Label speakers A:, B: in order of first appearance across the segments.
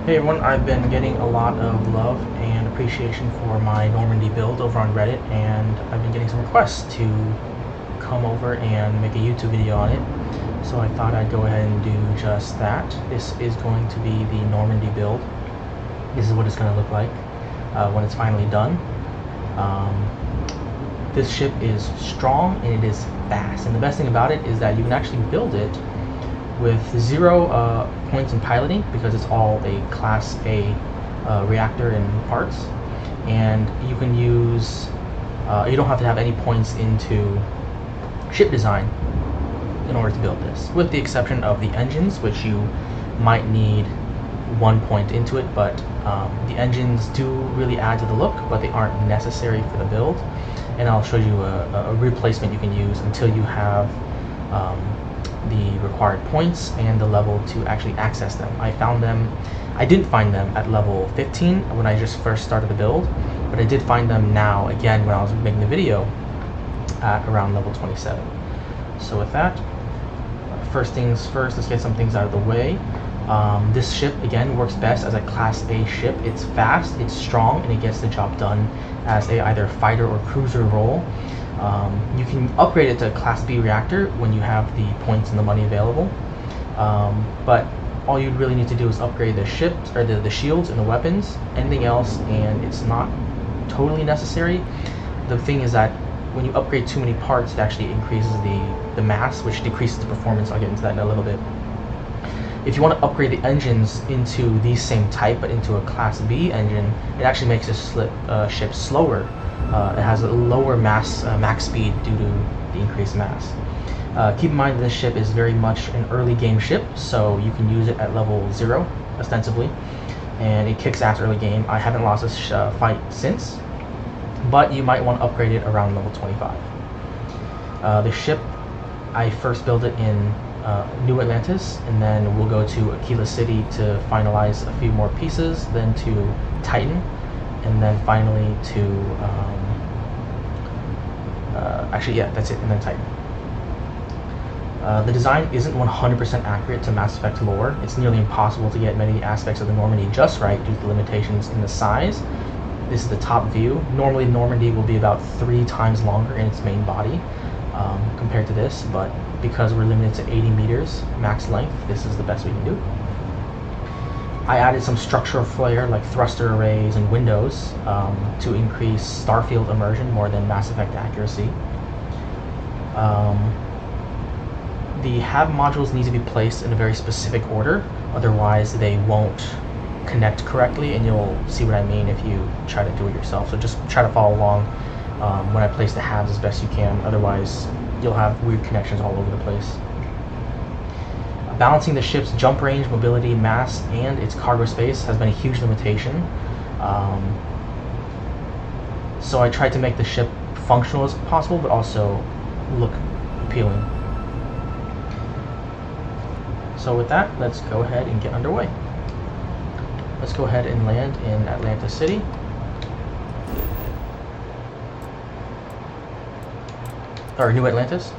A: Hey everyone, I've been getting a lot of love and appreciation for my Normandy build over on Reddit, and I've been getting some requests to come over and make a YouTube video on it. So I thought I'd go ahead and do just that. This is going to be the Normandy build. This is what it's going to look like when it's finally done. This ship is strong and it is fast, and the best thing about it is that you can actually build it with 0 points in piloting, because it's all a Class A reactor and parts, and you can use, you don't have to have any points into ship design in order to build this, with the exception of the engines, which you might need 1 point into it, but the engines do really add to the look, but they aren't necessary for the build, and I'll show you a replacement you can use until you have the required points and the level to actually access them. I didn't find them at level 15 when I just first started the build, but I did find them now again when I was making the video at around level 27. So with that, first things first, let's get some things out of the way. This ship again works best as a Class A ship. It's fast, it's strong, and it gets the job done as a either fighter or cruiser role. You can upgrade it to a Class B reactor when you have the points and the money available, but all you really need to do is upgrade the ships, or the shields and the weapons. Anything else, and it's not totally necessary. The thing is that when you upgrade too many parts, it actually increases the mass, which decreases the performance. I'll get into that in a little bit. If you want to upgrade the engines into the same type but into a Class B engine, it actually makes this ship slower. It has a lower max speed due to the increased mass. Keep in mind this ship is very much an early game ship, so you can use it at level 0 ostensibly, and it kicks ass early game. I haven't lost this fight since, but you might want to upgrade it around level 25. The ship, I first built it in New Atlantis, and then we'll go to Akila City to finalize a few more pieces, then to Titan, and then finally to actually, yeah, that's it, and then Titan. The design isn't 100% accurate to Mass Effect lore. It's nearly impossible to get many aspects of the Normandy just right due to the limitations in the size. This is the top view. Normally Normandy will be about 3 times longer in its main body compared to this, but because we're limited to 80 meters max length, this is the best we can do. I added some structural flair like thruster arrays and windows to increase Starfield immersion more than Mass Effect accuracy. The HAB modules need to be placed in a very specific order, otherwise they won't connect correctly, and you'll see what I mean if you try to do it yourself. So just try to follow along when I place the HABs as best you can, otherwise you'll have weird connections all over the place. Balancing the ship's jump range, mobility, mass, and its cargo space has been a huge limitation. So I tried to make the ship functional as possible, but also look appealing. So with that, let's go ahead and get underway. Let's go ahead and land in Atlantis City. Or New Atlantis.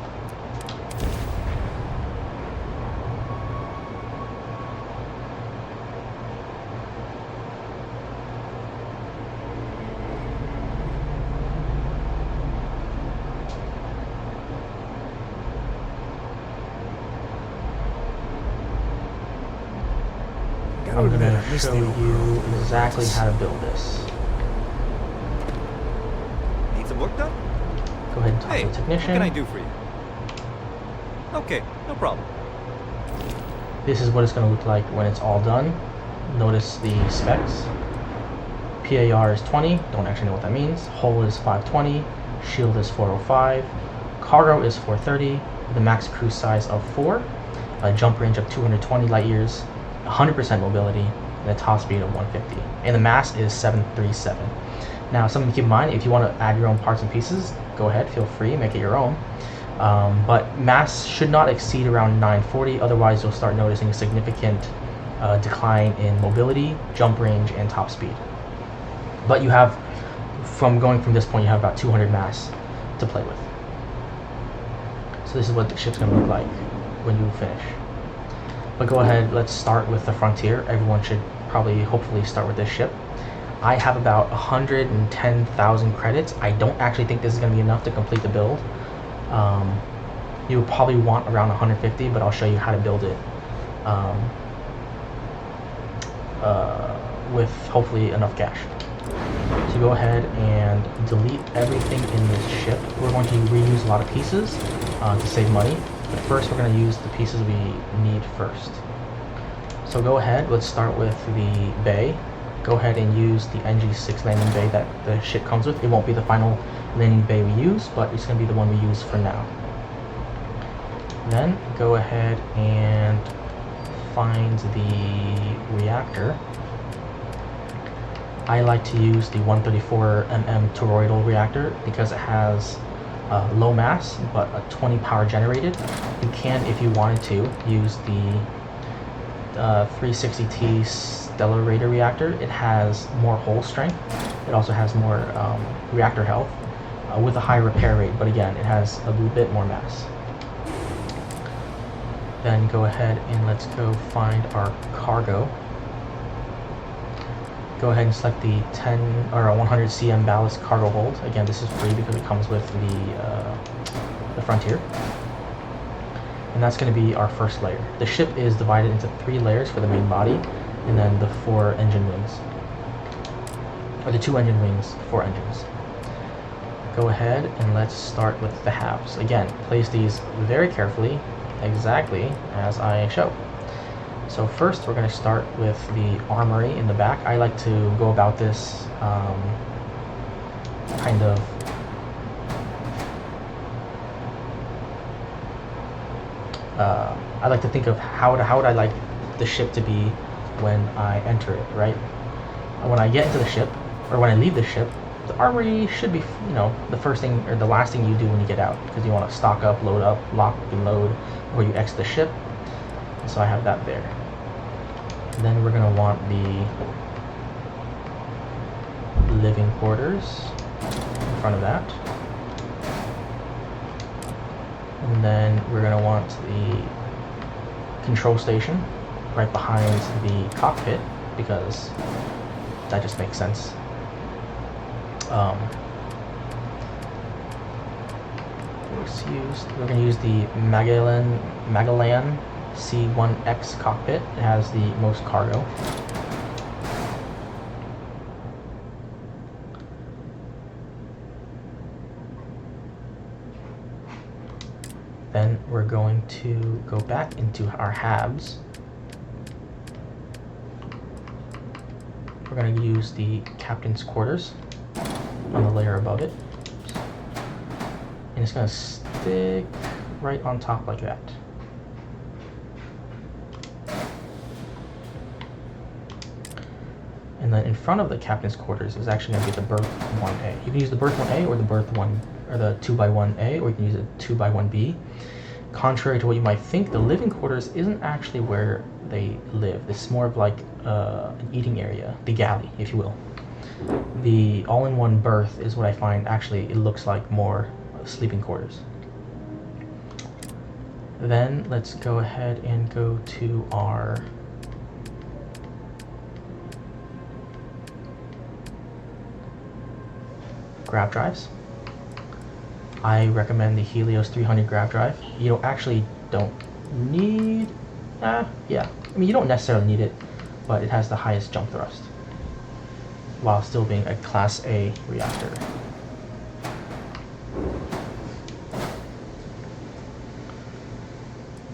A: I'm going to show you exactly how to build this.
B: Need some work done?
A: Go ahead and talk to the technician.
B: What can I do for you? Okay, no problem.
A: This is what it's going to look like when it's all done. Notice the specs. PAR is 20, don't actually know what that means. Hull is 520, shield is 405, cargo is 430, the max cruise size of 4, a jump range of 220 light years, 100% mobility, and a top speed of 150, and the mass is 737. Now, something to keep in mind, if you want to add your own parts and pieces, go ahead, feel free, make it your own. But mass should not exceed around 940, otherwise you'll start noticing a significant decline in mobility, jump range, and top speed. But you have, from going from this point, you have about 200 mass to play with. So this is what the ship's going to look like when you finish. But go ahead, let's start with the Frontier. Everyone should probably, hopefully, start with this ship. I have about 110,000 credits. I don't actually think this is going to be enough to complete the build. You would probably want around 150, but I'll show you how to build it with hopefully enough cash. So go ahead and delete everything in this ship. We're going to reuse a lot of pieces to save money, but first we're going to use the pieces we need first. So go ahead, let's start with the bay. Go ahead and use the NG6 landing bay that the ship comes with. It won't be the final landing bay we use, but it's going to be the one we use for now. Then go ahead and find the reactor. I like to use the 134mm toroidal reactor because it has low mass but a 20 power generated. You can, if you wanted to, use the 360T Stellarator reactor. It has more hull strength. It also has more reactor health with a high repair rate, but again, it has a little bit more mass. Then go ahead and let's go find our cargo. Go ahead and select the 10 or 100 cm ballast cargo hold. Again, this is free because it comes with the Frontier. And that's going to be our first layer. The ship is divided into 3 layers for the main body, and then the 4 engine wings. Or the 2 engine wings, 4 engines. Go ahead and let's start with the halves. Again, place these very carefully, exactly as I show. So first we're going to start with the armory in the back. I like to go about this kind of I like to think of how would I like the ship to be when I enter it, right? When I get into the ship, or when I leave the ship, the armory should be, you know, the first thing or the last thing you do when you get out, because you want to stock up, load up, lock and load where you exit the ship. So I have that there. And then we're going to want the living quarters in front of that. And then we're going to want the control station right behind the cockpit, because that just makes sense. We're going to use the Magellan C1X cockpit. It has the most cargo. Then we're going to go back into our halves. We're going to use the captain's quarters on the layer above it. And it's going to stick right on top like that. And then in front of the captain's quarters is actually going to be the berth 1A. You can use the berth 1A or the berth 1 or the 2x1A, or you can use a 2x1B. Contrary to what you might think, the living quarters isn't actually where they live. It's more of like an eating area, the galley, if you will. The all-in-one berth is what I find actually it looks like more sleeping quarters. Then let's go ahead and go to our grab drives. I recommend the Helios 300 grab drive. You don't need, yeah. I mean, you don't necessarily need it, but it has the highest jump thrust while still being a Class A reactor.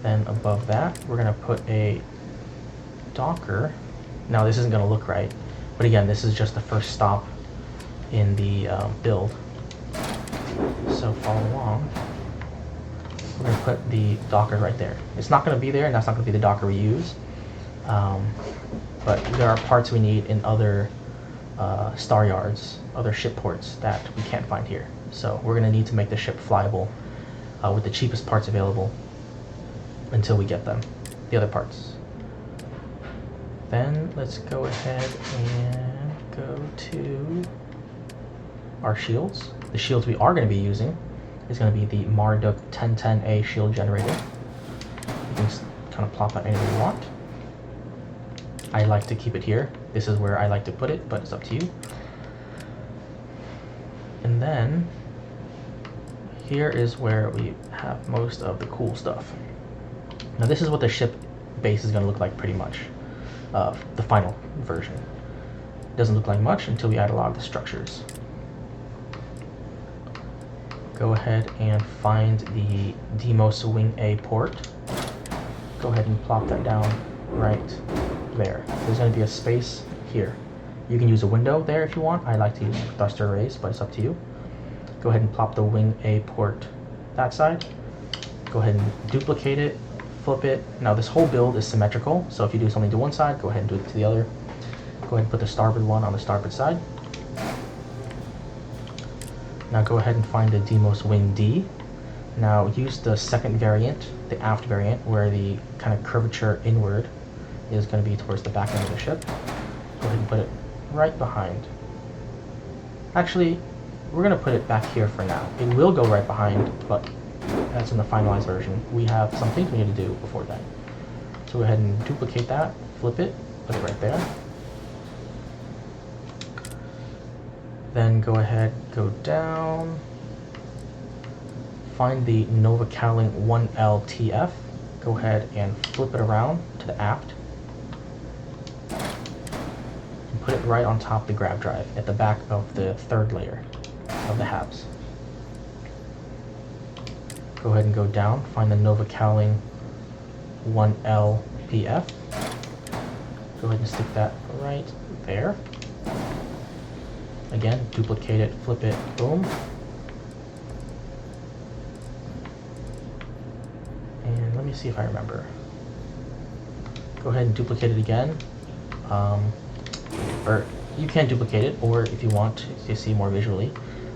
A: Then above that, we're going to put a docker. Now this isn't going to look right, but again, this is just the first stop in the build. So follow along. We're going to put the docker right there. It's not going to be there, and that's not going to be the docker we use. But there are parts we need in other star yards, other ship ports that we can't find here. So we're going to need to make the ship flyable with the cheapest parts available until we get them, the other parts. Then let's go ahead and go to our shields. The shields we are going to be using is going to be the Marduk 1010A shield generator. You can kind of plop that anywhere you want. I like to keep it here. This is where I like to put it, but it's up to you. And then here is where we have most of the cool stuff. Now this is what the ship base is going to look like pretty much, the final version. It doesn't look like much until we add a lot of the structures. Go ahead and find the Deimos Wing A port. Go ahead and plop that down right there. There's going to be a space here. You can use a window there if you want. I like to use thruster arrays, but it's up to you. Go ahead and plop the Wing A port that side. Go ahead and duplicate it, flip it. Now this whole build is symmetrical, so if you do something to one side, go ahead and do it to the other. Go ahead and put the starboard one on the starboard side. Now go ahead and find the Deimos Wing D. Now use the second variant, the aft variant, where the kind of curvature inward is going to be towards the back end of the ship. Go ahead and put it right behind. Actually, we're going to put it back here for now. It will go right behind, but that's in the finalized version. We have some things we need to do before that. So go ahead and duplicate that, flip it, put it right there. Then go ahead, go down, find the Nova Cowling 1LTF, go ahead and flip it around to the aft, and put it right on top of the grab drive at the back of the third layer of the halves. Go ahead and go down, find the Nova Cowling 1LPF, go ahead and stick that right there. Again, duplicate it, flip it, boom. And let me see if I remember. Go ahead and duplicate it again. Or you can duplicate it, or if you want to see more visually,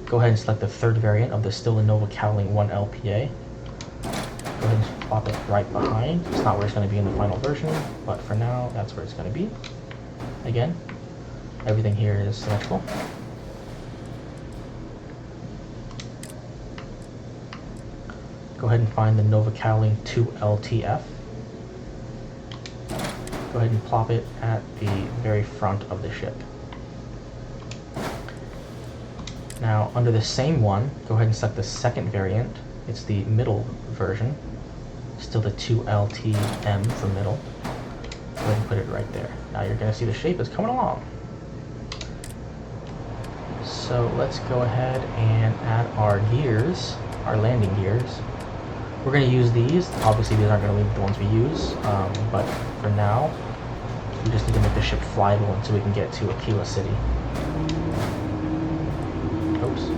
A: go ahead and select the third variant of the still Nova Cowling 1LPA. Go ahead and plop it right behind. It's not where it's going to be in the final version, but for now, that's where it's going to be. Again, everything here is symmetrical. Go ahead and find the Nova Cowling 2LTF. Go ahead and plop it at the very front of the ship. Now, under the same one, go ahead and select the second variant. It's the middle version. Still the 2LTM for middle. Go ahead and put it right there. Now you're going to see the shape is coming along. So let's go ahead and add our gears, our landing gears. We're going to use these. Obviously, these aren't going to be the ones we use, but for now, we just need to make the ship flyable until we can get to Akila City. Oops.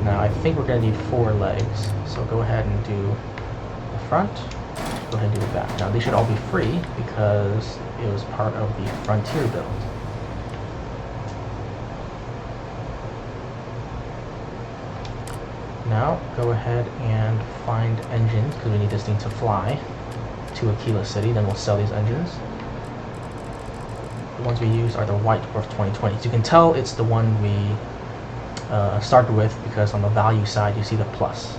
A: Now, I think we're going to need 4 legs, so go ahead and do the front, go ahead and do the back. Now, they should all be free because it was part of the Frontier build. Now, go ahead and find engines, because we need this thing to fly to Akila City, then we'll sell these engines. The ones we use are the White Dwarf 2020. As you can tell, it's the one we started with, because on the value side, you see the plus.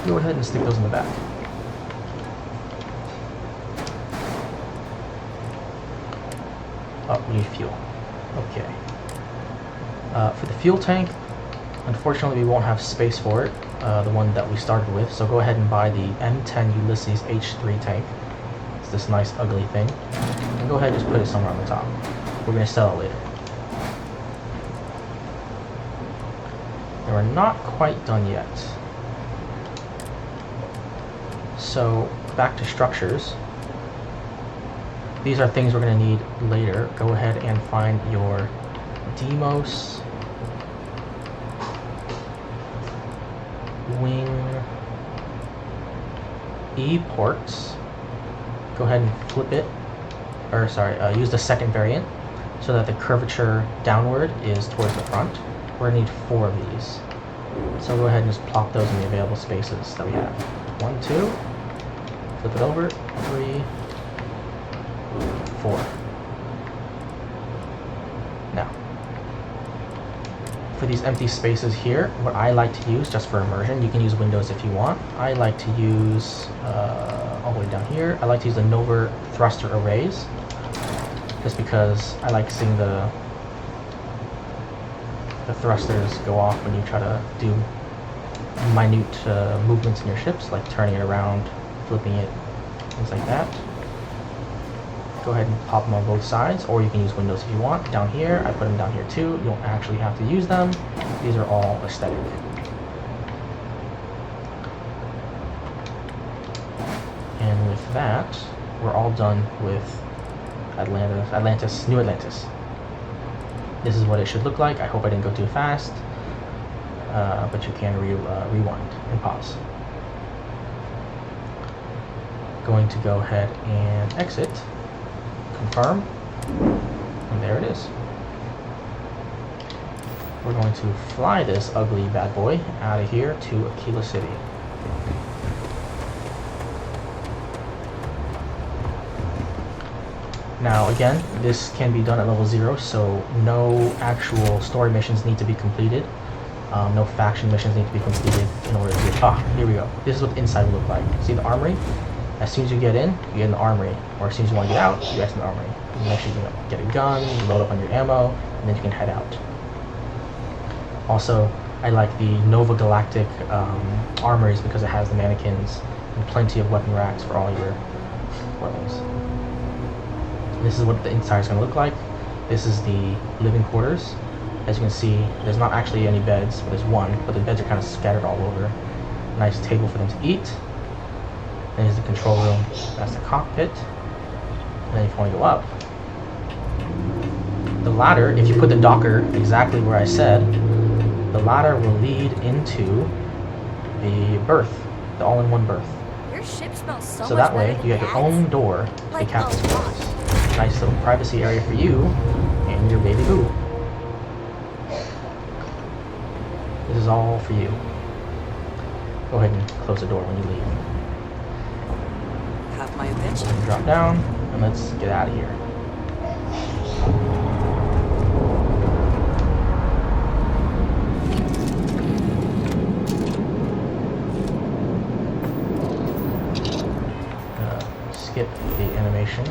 A: Go ahead and stick those in the back. Oh, we need fuel. Okay. For the fuel tank, unfortunately, we won't have space for it, the one that we started with, so go ahead and buy the M10 Ulysses H3 tank. It's this nice ugly thing. And go ahead and just put it somewhere on the top. We're going to sell it later. And we're not quite done yet. So, back to structures. These are things we're going to need later. Go ahead and find your Deimos Wing E ports. Go ahead and flip it, or sorry, use the second variant so that the curvature downward is towards the front. We're gonna need 4 of these. So go ahead and just plop those in the available spaces that we have. 1, 2, flip it over, 3, 4. Now, for these empty spaces here, what I like to use, just for immersion, you can use windows if you want. I like to use, all the way down here, I like to use the Nova thruster arrays, just because I like seeing the thrusters go off when you try to do minute movements in your ships, like turning it around, flipping it, things like that. Go ahead and pop them on both sides, or you can use windows if you want. Down here, I put them down here too. You don't actually have to use them. These are all aesthetic. And with that, we're all done with Atlantis, New Atlantis. This is what it should look like. I hope I didn't go too fast, but you can rewind and pause. Going to go ahead and exit. Confirm, and there it is. We're going to fly this ugly bad boy out of here to Akila City. Now again, this can be done at level 0, so no actual story missions need to be completed. No faction missions need to be completed in order to here we go. This is what the inside will look like. See the armory? As soon as you get in the armory, or as soon as you want to get out, you exit the armory. You make sure you get a gun, load up on your ammo, and then you can head out. Also, I like the Nova Galactic armories because it has the mannequins and plenty of weapon racks for all your weapons. This is what the inside is going to look like. This is the living quarters. As you can see, there's not actually any beds, but there's one, but the beds are kind of scattered all over. Nice table for them to eat. And here's the control room. That's the cockpit. And then if you want to go up, the ladder, if you put the docker exactly where I said, the ladder will lead into the berth, the all-in-one berth.
C: Your ship smells so
A: That
C: much
A: way,
C: better
A: you
C: than
A: get your
C: Dad's.
A: own door to
C: Like
A: the captain's
C: a lot.
A: quarters. Nice little privacy area for you and your baby boo. This is all for you. Go ahead and close the door when you leave.
D: Have my attention.
A: Drop down, and let's get out of here. Skip the animation.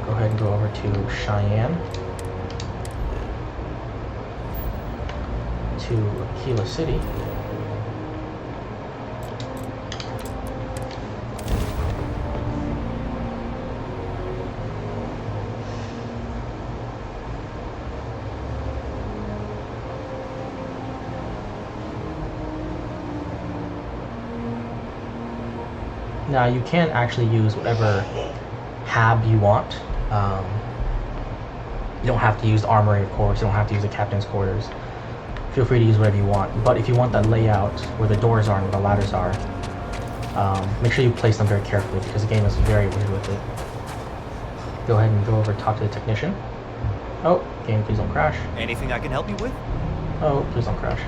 A: Go ahead and go over to Cheyenne. To Akila City. Now you can actually use whatever hab you want. You don't have to use the armory, of course. You don't have to use the captain's quarters. Feel free to use whatever you want. But if you want that layout where the doors are and where the ladders are, make sure you place them very carefully because the game is very weird with it. Go ahead and go over and talk to the technician. Oh, game, please don't crash.
B: Anything I can help you with?
A: Oh, please don't crash.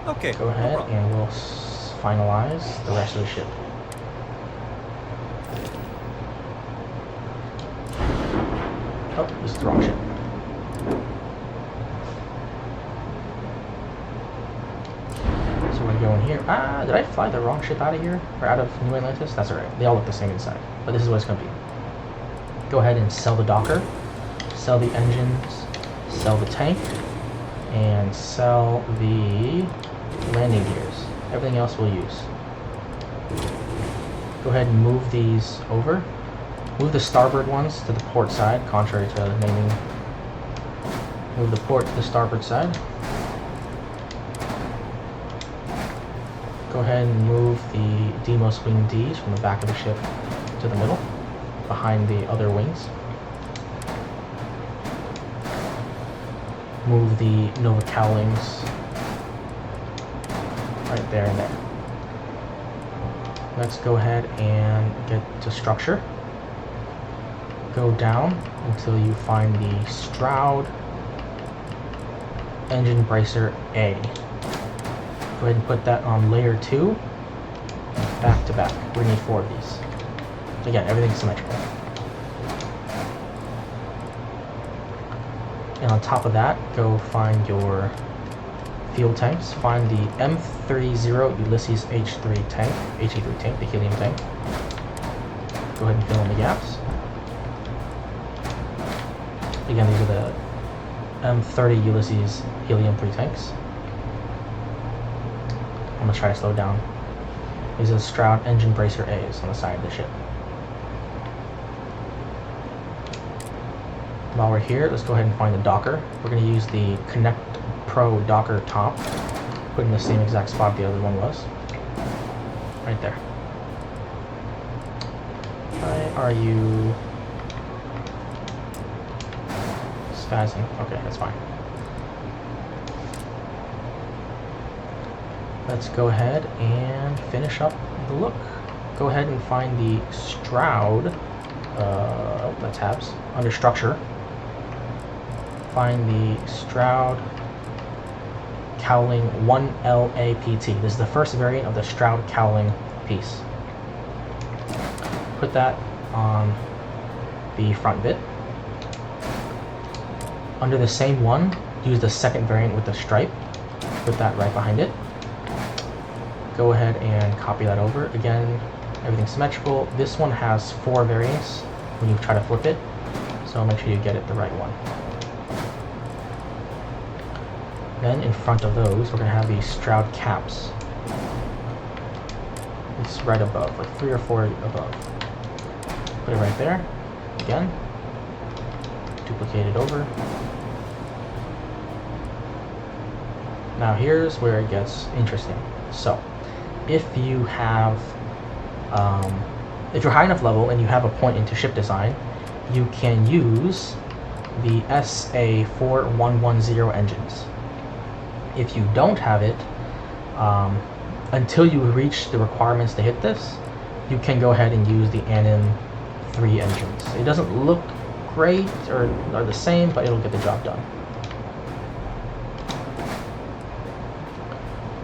B: Okay.
A: Go ahead and we'll finalize the rest of the ship. Oh, this is the wrong ship. So we're going here. Ah, did I fly the wrong ship out of here? Or out of New Atlantis? That's alright. They all look the same inside. But this is what it's going to be. Go ahead and sell the docker. Sell the engines. Sell the tank. And sell the landing gears. Everything else we'll use. Go ahead and move these over. Move the starboard ones to the port side, contrary to naming. Move the port to the starboard side. Go ahead and move the Demos wing Ds from the back of the ship to the middle, behind the other wings. Move the Nova cowlings right there and there. Let's go ahead and get to structure. Go down until you find the Stroud engine bracer A. Go ahead and put that on layer 2, back to back. We need 4 of these. Again, everything's symmetrical. And on top of that, go find your fuel tanks. Find the M30 Ulysses H3 tank, HE3 tank, the helium tank. Go ahead and fill in the gaps. Again, these are the M30 Ulysses helium 3 tanks. I'm gonna try to slow down. These are the Stroud engine bracer A's on the side of the ship. While we're here, let's go ahead and find the docker. We're going to use the Connect Pro docker top, put in the same exact spot the other one was. Right there. Why are you spazzing? Okay, that's fine. Let's go ahead and finish up the look. Go ahead and find the Stroud, the tabs, under structure. Find the Stroud cowling 1LAPT. This is the first variant of the Stroud cowling piece. Put that on the front bit. Under the same one, use the second variant with the stripe. Put that right behind it. Go ahead and copy that over. Again, everything's symmetrical. This one has 4 variants when you try to flip it, so make sure you get it the right one. Then in front of those, we're going to have these Stroud caps. It's right above, like 3 or 4 above. Put it right there. Again, duplicate it over. Now here's where it gets interesting. So, if you have, if you're high enough level and you have a point into ship design, you can use the SA4110 engines. If you don't have it, until you reach the requirements to hit this, you can go ahead and use the Anim 3 engines. It doesn't look great or the same, but it'll get the job done.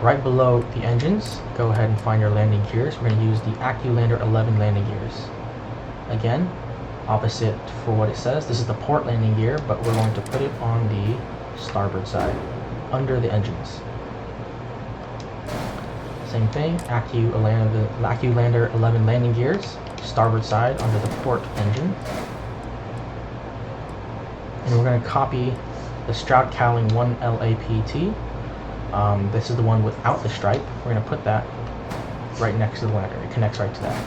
A: Right below the engines, go ahead and find your landing gears. We're going to use the Akila 11 landing gears. Again, opposite for what it says. This is the port landing gear, but we're going to put it on the starboard side, under the engines. Same thing, Akila 11 landing gears, starboard side under the port engine. And we're going to copy the Stroud cowling 1LAPT. This is the one without the stripe. We're going to put that right next to the lander. It connects right to that.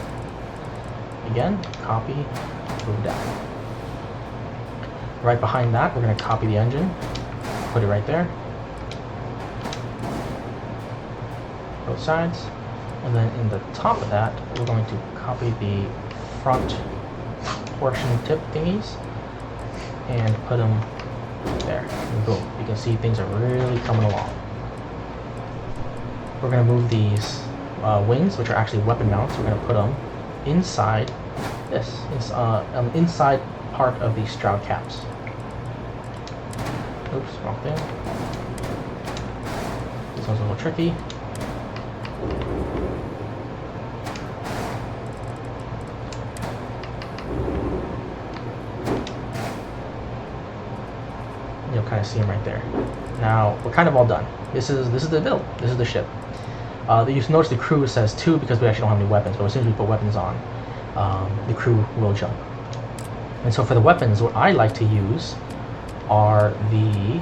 A: Again, copy, move down. Right behind that, we're going to copy the engine, put it right there. Both sides. And then in the top of that, we're going to copy the front portion tip thingies and put them there. And boom. You can see things are really coming along. We're going to move these wings, which are actually weapon mounts. We're going to put them inside this, inside part of the Stroud caps. Oops, wrong thing. This one's a little tricky. You'll kind of see them right there. Now we're kind of all done. This is the build. This is the ship. You notice the crew says 2 because we actually don't have any weapons, but as soon as we put weapons on, the crew will jump. And so for the weapons, what I like to use are the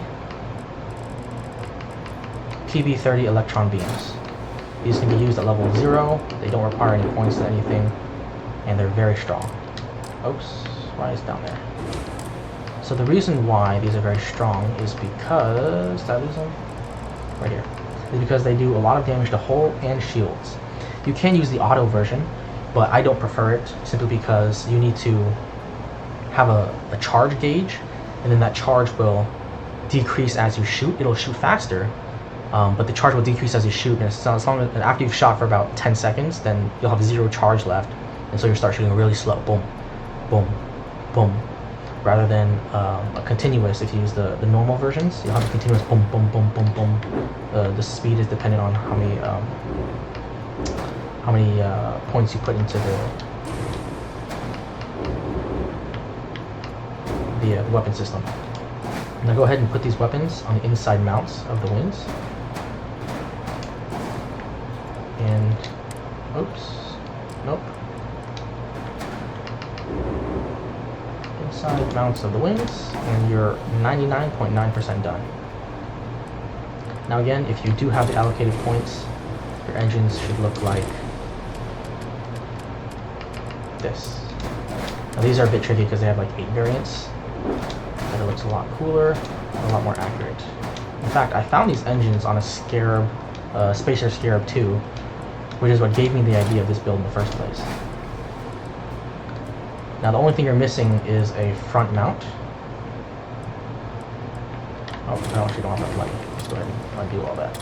A: PB-30 electron beams. These can be used at level 0. They don't require any points to anything, and they're very strong. Oops, why is it down there? So the reason why these are very strong is because, did I lose them? Right here. Is because they do a lot of damage to hull and shields. You can use the auto version, but I don't prefer it simply because you need to have a charge gauge, and then that charge will decrease as you shoot. It'll shoot faster, but the charge will decrease as you shoot, and as long as after you've shot for about 10 seconds, then you'll have 0 charge left, and so you start shooting really slow. Boom, boom, boom. Rather than a continuous, if you use the normal versions, you'll have a continuous boom, boom, boom, boom, boom. The speed is dependent on how many points you put into the weapon system. Now go ahead and put these weapons on the inside mounts of the wings. And, oops, nope. Inside mounts of the wings, and you're 99.9% done. Now again, if you do have the allocated points, your engines should look like this. Now these are a bit tricky because they have like 8 variants, but it looks a lot cooler and a lot more accurate. In fact, I found these engines on a Scarab, Spacer Scarab 2, which is what gave me the idea of this build in the first place. Now the only thing you're missing is a front mount. Oh, no, actually don't have that light. Let's go ahead and undo all that.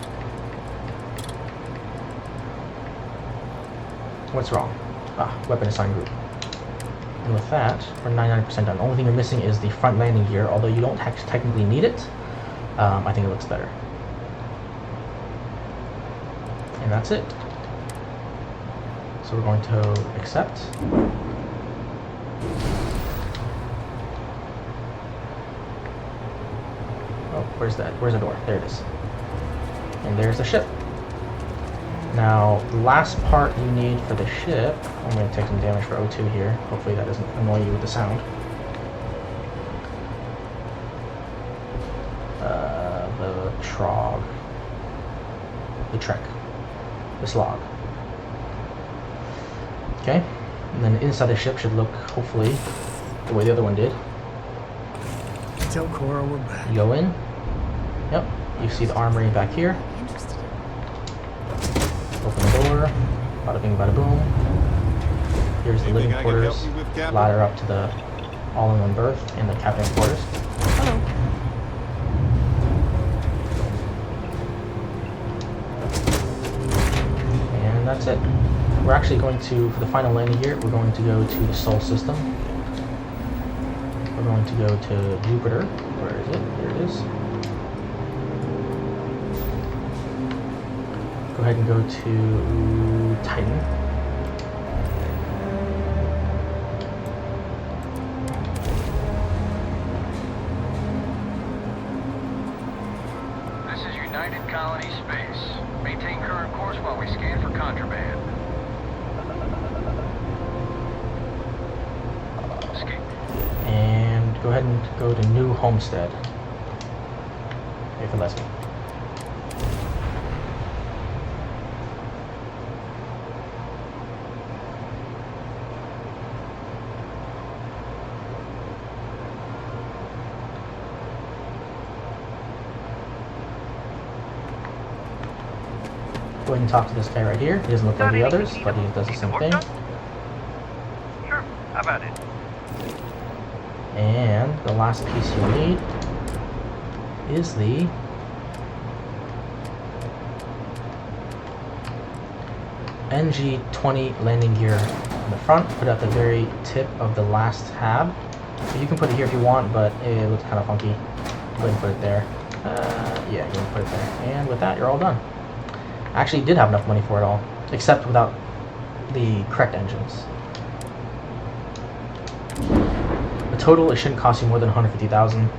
A: What's wrong? Weapon assign group. And with that, we're 99% done. The only thing you're missing is the front landing gear, although you don't technically need it. I think it looks better. And that's it. So we're going to accept. Oh, where's that? Where's the door? There it is. And there's the ship. Now, the last part you need for the ship, I'm going to take some damage for O2 here. Hopefully that doesn't annoy you with the sound. The Trog. The Trek. The Slog. Okay, and then inside the ship should look, hopefully, the way the other one did.
C: Tell Cora we're back.
A: You go in. Yep, you see the armory back here. Open the door. Bada bing, bada boom. Here's the living quarters. Ladder up to the all-in-one berth and the captain's quarters. Hello. And that's it. We're actually going to, for the final landing gear, we're going to go to the Sol system. We're going to go to Jupiter. Where is it? There it is. Go ahead and go to Titan.
D: This is United Colony Space. Maintain current course while we scan for contraband. Escape.
A: And go ahead and go to New Homestead. If it lets me. Go ahead and talk to this guy right here. He doesn't look like the others, but he does the same thing.
D: Sure, how about it?
A: And the last piece you'll need is the NG-20 landing gear in the front. Put it at the very tip of the last tab. So you can put it here if you want, but it looks kind of funky. Go ahead and put it there. Yeah, you can put it there. And with that, you're all done. I actually did have enough money for it all, except without the correct engines. The total, it shouldn't cost you more than 150,000,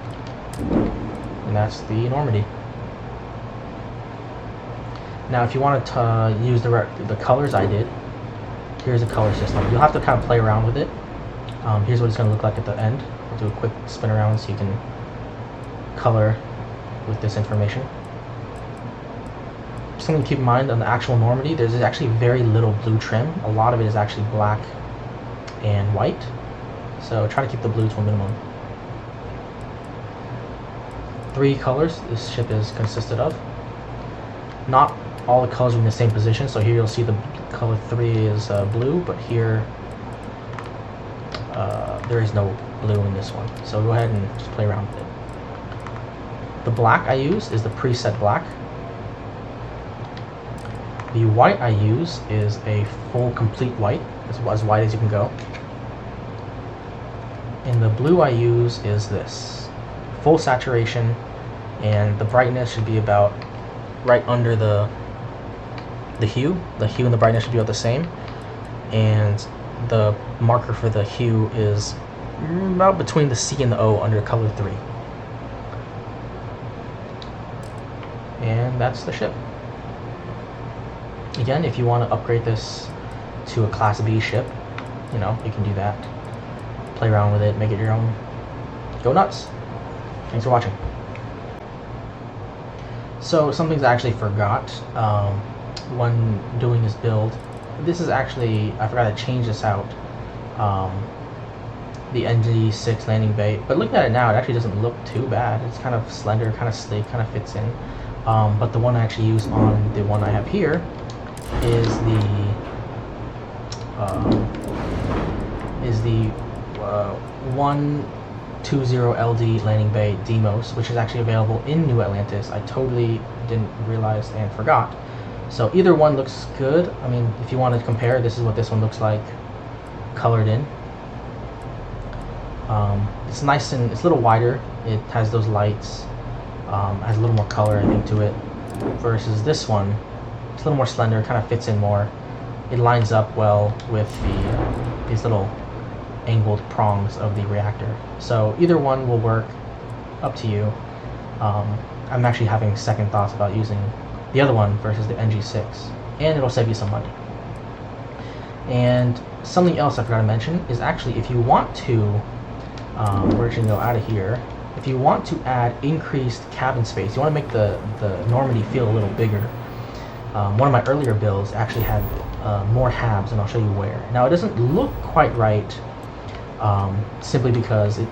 A: and that's the Normandy. Now, if you wanted to use the colors I did, here's a color system. You'll have to kind of play around with it. Here's what it's going to look like at the end. We'll do a quick spin around so you can color with this information. Something to keep in mind on the actual Normandy, there's actually very little blue trim. A lot of it is actually black and white. So try to keep the blue to a minimum. 3 colors this ship is consisted of. Not all the colors are in the same position, so here you'll see the color 3 is blue, but here there is no blue in this one. So go ahead and just play around with it. The black I use is the preset black. The white I use is a full complete white, as white as you can go. And the blue I use is this, full saturation, and the brightness should be about right under the hue. The hue and the brightness should be about the same. And the marker for the hue is about between the C and the O under color 3. and that's the ship. Again, if you want to upgrade this to a Class B ship, you know, you can do that. Play around with it, make it your own. Go nuts. Thanks for watching. So, some things I actually forgot when doing this build. This is actually, I forgot to change this out. The NG6 landing bay, but looking at it now, it actually doesn't look too bad. It's kind of slender, kind of sleek, kind of fits in. But the one I actually use on the one I have here is the 120LD landing bay Demos, which is actually available in New Atlantis. I totally didn't realize and forgot. So either one looks good. I mean, if you want to compare, this is what this one looks like colored in. It's nice and it's a little wider. It has those lights, has a little more color, I think, to it, versus this one. It's a little more slender, kind of fits in more. It lines up well with the these little angled prongs of the reactor. So either one will work, up to you. I'm actually having second thoughts about using the other one versus the NG6, and it'll save you some money. And something else I forgot to mention is actually, if you want to, we're just gonna go out of here. If you want to add increased cabin space, you want to make the Normandy feel a little bigger. One of my earlier builds actually had more halves, and I'll show you where. Now, it doesn't look quite right, simply because it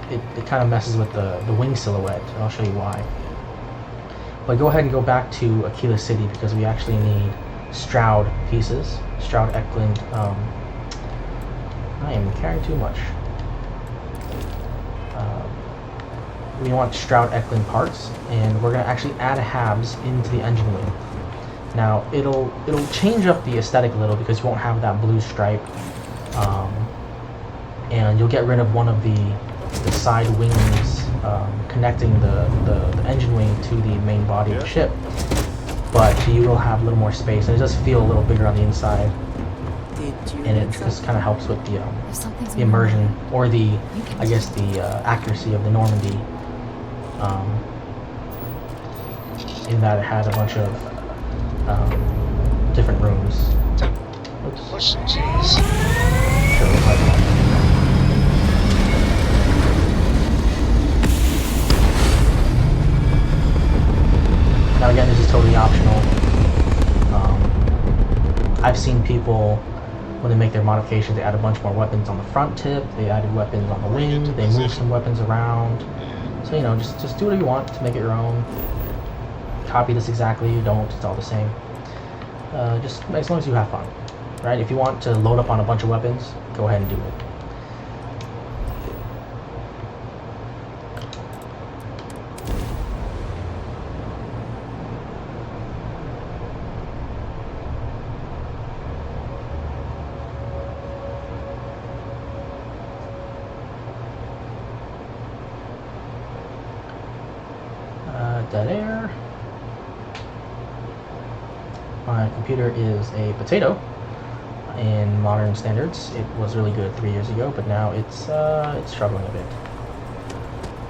A: kind of messes with the wing silhouette, and I'll show you why. But go ahead and go back to Akila City, because we actually need Stroud pieces. Stroud Eklund. I am carrying too much. We want Stroud Eklund parts, and we're going to actually add halves into the engine wing. Now, it'll change up the aesthetic a little, because you won't have that blue stripe, and you'll get rid of one of the side wings connecting the engine wing to the main body of the ship. But you will have a little more space, and it does feel a little bigger on the inside. And it just kind of helps with the immersion, or I guess the accuracy of the Normandy. In that it had a bunch of different rooms. Oops. Now again, this is totally optional. I've seen people, when they make their modifications, they add a bunch more weapons on the front tip, they added weapons on the wing, they moved some weapons around. So, you know, just do what you want to make it your own. Copy this exactly, you don't, it's all the same. Just as long as you have fun, right? If you want to load up on a bunch of weapons, go ahead and do it. Dead air. My computer is a potato in modern standards. It was really good 3 years ago, but now it's struggling a bit.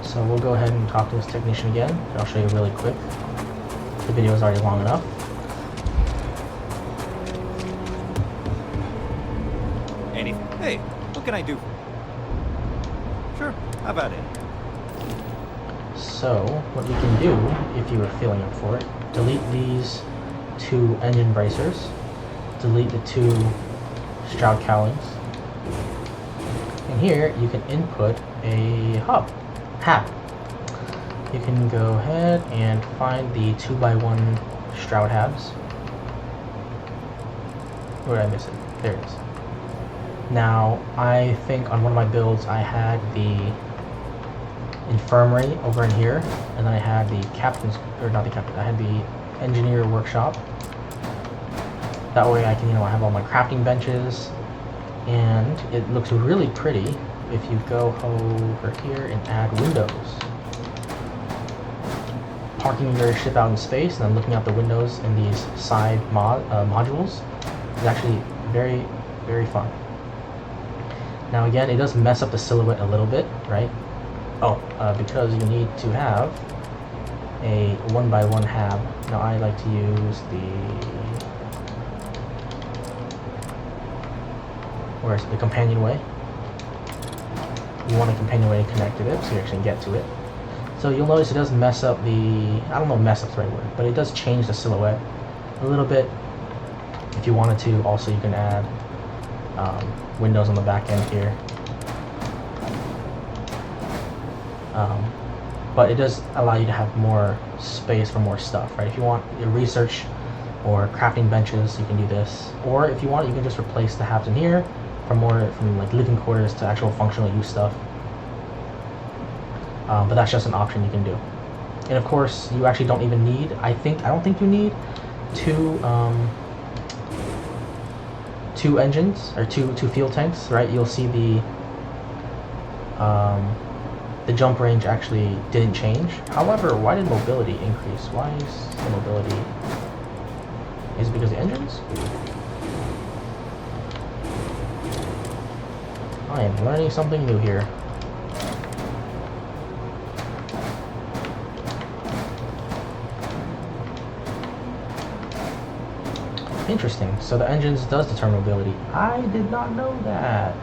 A: So we'll go ahead and talk to this technician again, and I'll show you really quick. The video is already long enough.
B: Anything? Hey, what can I do? Sure, how about it?
A: So, what we can do, if you were feeling up for it, delete these 2 engine bracers, delete the 2 Stroud cowlings, and here you can input a hab. You can go ahead and find the 2x1 Stroud habs. Where did I miss it? There it is. Now, I think on one of my builds I had the infirmary over in here, and then I had the captain's, or not the captain, I had the engineer workshop. That way I can, you know, I have all my crafting benches, and it looks really pretty if you go over here and add windows. Parking your ship out in space and then looking out the windows in these side modules is actually very, very fun. Now again, it does mess up the silhouette a little bit, right? Oh, because you need to have a 1x1 hab. Now I like to use where's the companionway. You want a companionway connected it so you actually get to it. So you'll notice it does mess up the, I don't know if mess up's the right word, but it does change the silhouette a little bit. If you wanted to, also you can add windows on the back end here. But it does allow you to have more space for more stuff, right? If you want your research or crafting benches, you can do this. Or if you want, you can just replace the habs in here from like living quarters to actual functional use stuff. But that's just an option you can do. And of course, you actually don't even need, I don't think you need two engines or two fuel tanks, right? You'll see the jump range actually didn't change. However, why did mobility increase? Why is the mobility? Is it because of the engines? I am learning something new here. Interesting. So the engines does determine mobility. I did not know that.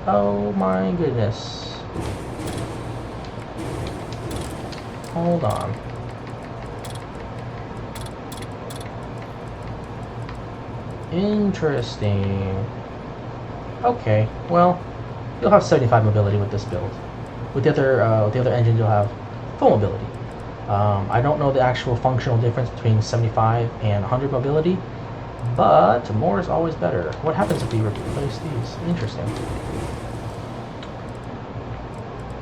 A: Oh my goodness. Hold on. Interesting. Okay, well, you'll have 75 mobility with this build. With the other engine, you'll have full mobility. I don't know the actual functional difference between 75 and 100 mobility, but more is always better. What happens if we replace these? Interesting.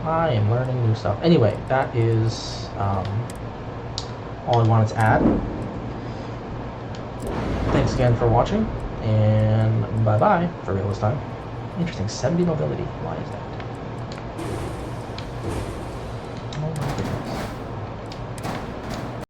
A: I am learning new stuff. Anyway, that is all I wanted to add. Thanks again for watching, and bye-bye for real this time. Interesting, 70 mobility. Why is that?